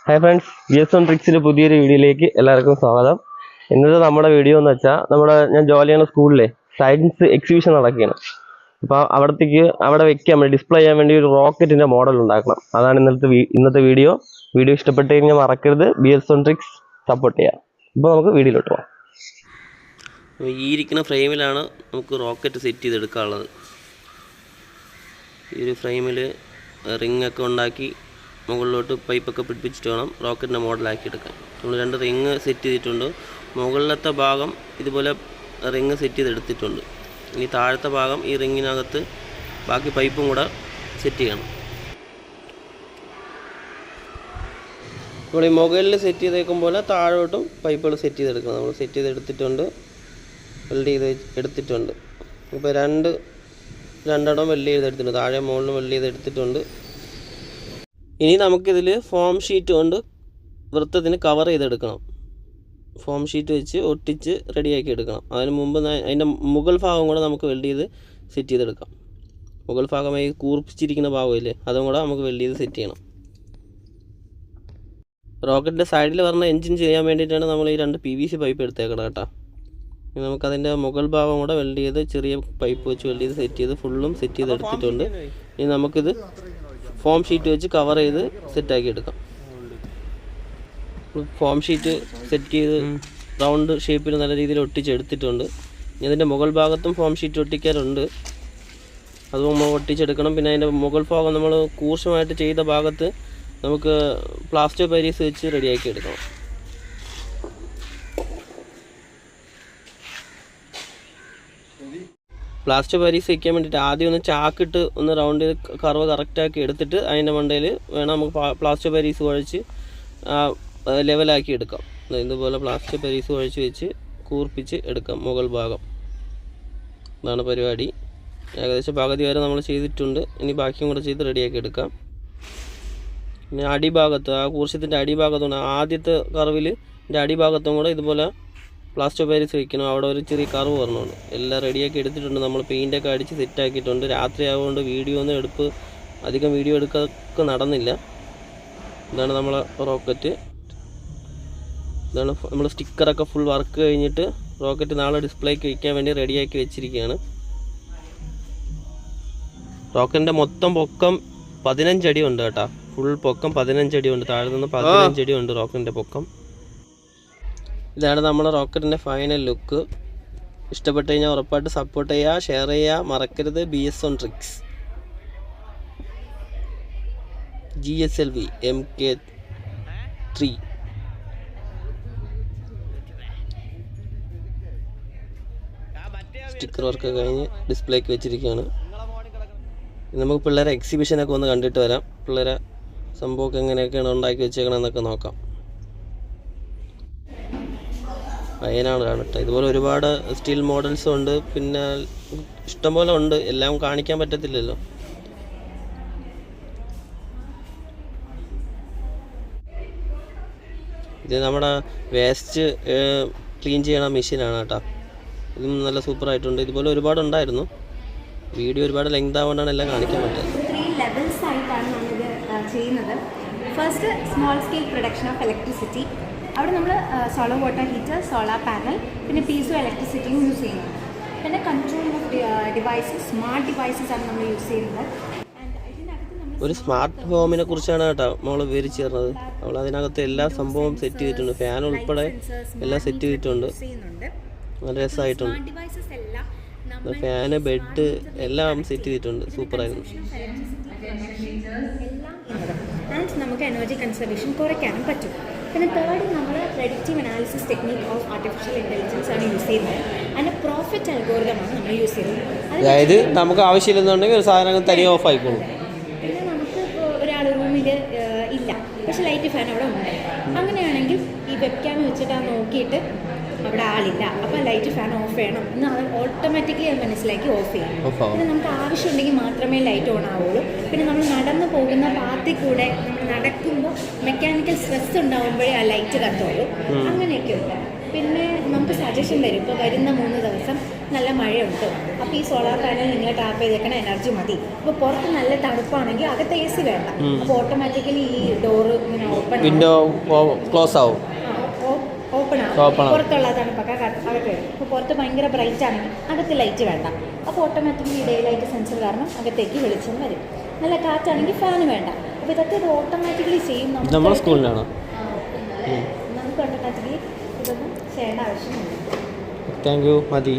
Hi friends, GS1 ട്രിക്സിൻ്റെ പുതിയൊരു വീഡിയോയിലേക്ക് എല്ലാവർക്കും സ്വാഗതം. ഇന്നത്തെ നമ്മുടെ വീഡിയോ എന്ന് വെച്ചാൽ ഞാൻ ജോലി ചെയ്യുന്ന സ്കൂളിലെ സയൻസ് എക്സിബിഷൻ നടക്കുകയാണ്. അപ്പോൾ അവിടെ വെക്കാൻ വേണ്ടി ഡിസ്പ്ലേ ചെയ്യാൻ വേണ്ടി ഒരു റോക്കറ്റിൻ്റെ മോഡൽ ഉണ്ടാക്കണം. അതാണ് ഇന്നത്തെ വീഡിയോ. ഇഷ്ടപ്പെട്ട് കഴിഞ്ഞാൽ മറക്കരുത് GS1 ട്രിക്സ് സപ്പോർട്ട് ചെയ്യാം. ഇപ്പോൾ നമുക്ക് വീഡിയോയിലോട്ട് പോകാം. ഈ ഇരിക്കുന്ന ഫ്രെയിമിലാണ് നമുക്ക് റോക്കറ്റ് സെറ്റ് ചെയ്തെടുക്കാനുള്ളത്. ഈ ഒരു ഫ്രെയിമിൽ റിങ്ങൊക്കെ ഉണ്ടാക്കി മുകളിലോട്ട് പൈപ്പൊക്കെ പിടിപ്പിച്ചിട്ട് വേണം റോക്കറ്റിൻ്റെ മോഡലാക്കി എടുക്കാൻ. നമ്മൾ 2 റിങ് സെറ്റ് ചെയ്തിട്ടുണ്ട്. മുകളിലത്തെ ഭാഗം ഇതുപോലെ റിങ് സെറ്റ് ചെയ്തെടുത്തിട്ടുണ്ട്. ഇനി താഴത്തെ ഭാഗം ഈ റിങ്ങിനകത്ത് ബാക്കി പൈപ്പും കൂടെ സെറ്റ് ചെയ്യണം. നമ്മൾ ഈ മുകളിൽ സെറ്റ് ചെയ്തേക്കും പോലെ താഴോട്ടും പൈപ്പുകൾ സെറ്റ് ചെയ്തെടുക്കണം. നമ്മൾ സെറ്റ് ചെയ്തെടുത്തിട്ടുണ്ട്, വെൽഡ് ചെയ്ത് എടുത്തിട്ടുണ്ട്. ഇപ്പോൾ രണ്ടിടം വെൽഡ് ചെയ്തെടുത്തിട്ടുണ്ട്. താഴെ മുകളിലും വെൽഡ് ചെയ്തെടുത്തിട്ടുണ്ട്. ഇനി നമുക്കിതിൽ ഫോം ഷീറ്റ് കൊണ്ട് വൃത്തത്തിന് കവർ ചെയ്തെടുക്കണം. ഫോം ഷീറ്റ് വെച്ച് ഒട്ടിച്ച് റെഡിയാക്കി എടുക്കണം. അതിന് മുമ്പ് അതിൻ്റെ മുകൾ ഭാഗം കൂടെ നമുക്ക് വെൽഡ് ചെയ്ത് സെറ്റ് ചെയ്തെടുക്കാം. മുകൾ ഭാഗമായി കൂർപ്പിച്ചിരിക്കുന്ന ഭാഗമില്ലേ, അതും കൂടെ നമുക്ക് വെൽഡ് ചെയ്ത് സെറ്റ് ചെയ്യണം. റോക്കറ്റിൻ്റെ സൈഡിൽ വരുന്ന എൻജിൻ ചെയ്യാൻ വേണ്ടിയിട്ടാണ് നമ്മൾ ഈ 2 PVC പൈപ്പ് എടുത്തേക്കണം കേട്ടോ. ഇനി നമുക്കതിൻ്റെ മുകൾ ഭാഗം കൂടെ വെൽഡ് ചെയ്ത് ചെറിയ പൈപ്പ് വെച്ച് വെൽഡ് ചെയ്ത് സെറ്റ് ചെയ്ത് ഫുള്ളും സെറ്റ് ചെയ്ത് എടുത്തിട്ടുണ്ട്. ഇനി നമുക്കിത് ഫോം ഷീറ്റ് വെച്ച് കവർ ചെയ്ത് സെറ്റാക്കി എടുക്കാം. ഫോം ഷീറ്റ് സെറ്റ് ചെയ്ത് റൗണ്ട് ഷേപ്പിൽ നല്ല രീതിയിൽ ഒട്ടിച്ചെടുത്തിട്ടുണ്ട്. ഇനി അതിൻ്റെ മുകൾ ഭാഗത്തും ഫോം ഷീറ്റ് ഒട്ടിക്കാറുണ്ട്, അത് നമ്മൾ ഒട്ടിച്ചെടുക്കണം. പിന്നെ അതിൻ്റെ മുകൾ ഭാഗം നമ്മൾ കൂർശമായിട്ട് ചെയ്ത ഭാഗത്ത് നമുക്ക് പ്ലാസ്റ്റർ പാരീസ് വെച്ച് റെഡിയാക്കി എടുക്കണം. പ്ലാസ്റ്റർ പാരീസ് വയ്ക്കാൻ വേണ്ടിയിട്ട് ആദ്യം ഒന്ന് ചാക്കിട്ട് ഒന്ന് റൗണ്ട് ചെയ്ത് കർവ് കറക്റ്റാക്കി എടുത്തിട്ട് അതിൻ്റെ മണ്ടയിൽ വേണം നമുക്ക് പ്ലാസ്റ്റർ പാരീസ് കുഴച്ച് ലെവലാക്കി എടുക്കാം. ഇതുപോലെ പ്ലാസ്റ്റർ പാരീസ് കുഴച്ച് വെച്ച് കൂർപ്പിച്ച് എടുക്കാം മുകൾ ഭാഗം. ഇതാണ് പരിപാടി. ഏകദേശം പകുതി വരെ നമ്മൾ ചെയ്തിട്ടുണ്ട്. ഇനി ബാക്കിയും കൂടെ ചെയ്ത് റെഡിയാക്കി എടുക്കാം. പിന്നെ അടിഭാഗത്ത്, ആ കൂർശത്തിൻ്റെ അടിഭാഗത്തുണ്ട് ആദ്യത്തെ കർവിൽ അടിഭാഗത്തും കൂടെ ഇതുപോലെ പ്ലാസ്റ്റർ പാരീസ് വയ്ക്കണം. അവിടെ ഒരു ചെറിയ കർവ് വരണമുണ്ട്. എല്ലാം റെഡിയാക്കി എടുത്തിട്ടുണ്ട്. നമ്മൾ പെയിൻ്റൊക്കെ അടിച്ച് സെറ്റാക്കിയിട്ടുണ്ട്. രാത്രി ആയതുകൊണ്ട് അധികം വീഡിയോ എടുക്കൊക്കെ നടന്നില്ല. ഇതാണ് നമ്മളെ റോക്കറ്റ്. ഇതാണ് നമ്മൾ സ്റ്റിക്കറൊക്കെ ഫുൾ വർക്ക് കഴിഞ്ഞിട്ട് റോക്കറ്റ് നാളെ ഡിസ്പ്ലേക്ക് വയ്ക്കാൻ വേണ്ടി റെഡിയാക്കി വെച്ചിരിക്കുകയാണ്. റോക്കറ്റിൻ്റെ മൊത്തം പൊക്കം 15 അടി ഉണ്ട് കേട്ടോ. ഫുൾ പൊക്കം 15 അടി ഉണ്ട്. താഴെ നിന്ന് 15 അടി ഉണ്ട് റോക്കറ്റിൻ്റെ പൊക്കം. ഇതാണ് നമ്മുടെ റോക്കറ്റിൻ്റെ ഫൈനൽ ലുക്ക്. ഇഷ്ടപ്പെട്ട് കഴിഞ്ഞാൽ ഉറപ്പായിട്ട് സപ്പോർട്ട് ചെയ്യുക, ഷെയർ ചെയ്യുക, മറക്കരുത്. GS1 tricks GSLV MK3. Sticker work കഴിഞ്ഞ് ഡിസ്പ്ലേക്ക് വെച്ചിരിക്കുകയാണ്. നമുക്ക് പിള്ളേരെ എക്സിബിഷനൊക്കെ ഒന്ന് കണ്ടിട്ട് വരാം. പിള്ളേരെ സംഭവമൊക്കെ എങ്ങനെയൊക്കെയാണ് ഉണ്ടാക്കി വെച്ചേക്കണമെന്നൊക്കെ നോക്കാം. വയനാട് കാണട്ടെ. ഇതുപോലെ ഒരുപാട് സ്റ്റീൽ മോഡൽസും ഉണ്ട്. പിന്നെ ഇഷ്ടംപോലെ ഉണ്ട്. എല്ലാം കാണിക്കാൻ പറ്റത്തില്ലല്ലോ. ഇത് നമ്മുടെ വേസ്റ്റ് ക്ലീൻ ചെയ്യണ മെഷീനാണ് കേട്ടോ. ഇതും നല്ല സൂപ്പറായിട്ടുണ്ട്. ഇതുപോലെ ഒരുപാട് ഉണ്ടായിരുന്നു. വീഡിയോ ഒരുപാട് ലെങ്ത് ആവുകൊണ്ടാണ് എല്ലാം കാണിക്കാൻ പറ്റുന്നത്. 3 ലെവൽസ് ആയിട്ടാണ് നമ്മളിത് ചെയ്യുന്നത്. First small scale production of electricity. അവിടെ നമ്മൾ solar water heater, solar panel, പിന്നെ പീസോ ഇലക്ട്രിസിറ്റിയും യൂസ് ചെയ്യുന്നുണ്ട്. പിന്നെ control of devices, smart devices ആണ് നമ്മൾ യൂസ് ചെയ്യുന്നത്. ഒരു സ്മാർട്ട് ഹോമിനെ കുറിച്ചാണ് കേട്ടോ നമ്മൾ വിവരിച്ചു തരുന്നത്. നമ്മൾ അതിനകത്ത് എല്ലാ സംഭവവും സെറ്റ് ചെയ്തിട്ടുണ്ട്. ഫാൻ ഉൾപ്പെടെ എല്ലാം സെറ്റ് ചെയ്തിട്ടുണ്ട്. നല്ല രസമായിട്ടുണ്ട്. ഫാന്, ബെഡ് എല്ലാം സെറ്റ് ചെയ്തിട്ടുണ്ട്. സൂപ്പറായിരുന്നു. നമുക്ക് എനർജി കൺസർവേഷൻ കുറയ്ക്കാനും പറ്റും. പിന്നെ തേർഡ്, നമ്മൾ predictive analysis technique of artificial intelligence ആണ് യൂസ് ചെയ്യുന്നത്. അതിൻ്റെ പ്രോഫിറ്റ് അൽഗോരിതമാണ് നമ്മൾ യൂസ് ചെയ്യുന്നത്. അതായത് നമുക്ക് ആവശ്യമില്ലെന്നുണ്ടെങ്കിൽ ഒരു സാധനം തനിയെ ഓഫ് ആയിക്കോളും. പിന്നെ നമുക്ക് ഇപ്പോൾ ഒരാൾ റൂമിൽ ഇല്ല, പക്ഷെ ലൈറ്റ് ഫാൻ അവിടെ ഉണ്ട്. അങ്ങനെയാണെങ്കിൽ ഈ വെബ് ക്യാം വെച്ചിട്ട് നോക്കിയിട്ട് അവിടെ ആളില്ല, അപ്പോൾ ലൈറ്റ് ഫാൻ ഓഫ് ചെയ്യണം എന്ന് അത് ഓട്ടോമാറ്റിക്കലി അത് മനസ്സിലാക്കി ഓഫ് ചെയ്യും. പിന്നെ നമുക്ക് ആവശ്യമുണ്ടെങ്കിൽ മാത്രമേ ലൈറ്റ് ഓൺ ആവുള്ളൂ. പിന്നെ നമ്മൾ നടന്നു പോകുന്ന പാത്തിൽ കൂടെ നമ്മൾ നടക്കുമ്പോൾ മെക്കാനിക്കൽ സ്ട്രെസ് ഉണ്ടാകുമ്പോഴേ ആ ലൈറ്റ് കത്തുള്ളൂ. അങ്ങനെയൊക്കെ ഉണ്ട്. പിന്നെ നമുക്ക് സജഷൻ വരും. ഇപ്പോൾ വരുന്ന 3 ദിവസം നല്ല മഴയുണ്ട്, അപ്പോൾ ഈ സോളാർ പാനൽ നിങ്ങൾ ടാപ്പ് ചെയ്തേക്കണ എനർജി മതി. അപ്പോൾ പുറത്ത് നല്ല തണുപ്പാണെങ്കിൽ അകത്ത് AC വേണ്ട. അപ്പോൾ ഓട്ടോമാറ്റിക്കലി ഈ ഡോറ് ഇങ്ങനെ ഓപ്പൺ വിൻഡോ ക്ലോസ് ആവും. ഓപ്പൺ ആവും. പുറത്തുള്ള തണുപ്പൊക്കെ അകത്ത് വരും. അപ്പോൾ പുറത്ത് ഭയങ്കര ബ്രൈറ്റ് ആണെങ്കിൽ അകത്ത് ലൈറ്റ് വേണ്ട. അപ്പോൾ ഓട്ടോമാറ്റിക്കലി ഡേ ലൈറ്റ് സെൻസർ കാരണം അകത്തേക്ക് വെളിച്ചം വരും. നല്ല കാറ്റാണെങ്കിൽ ഫാന് വേണ്ട. അപ്പോൾ ഇതൊക്കെ ഇത് ഓട്ടോമാറ്റിക്കലി ചെയ്യും. നമ്മുടെ സ്കൂളിലാണോ? നമുക്ക് ഓട്ടോമാറ്റിക്കലി ഇതൊന്നും ചെയ്യേണ്ട ആവശ്യമില്ല. Thank you. മതി.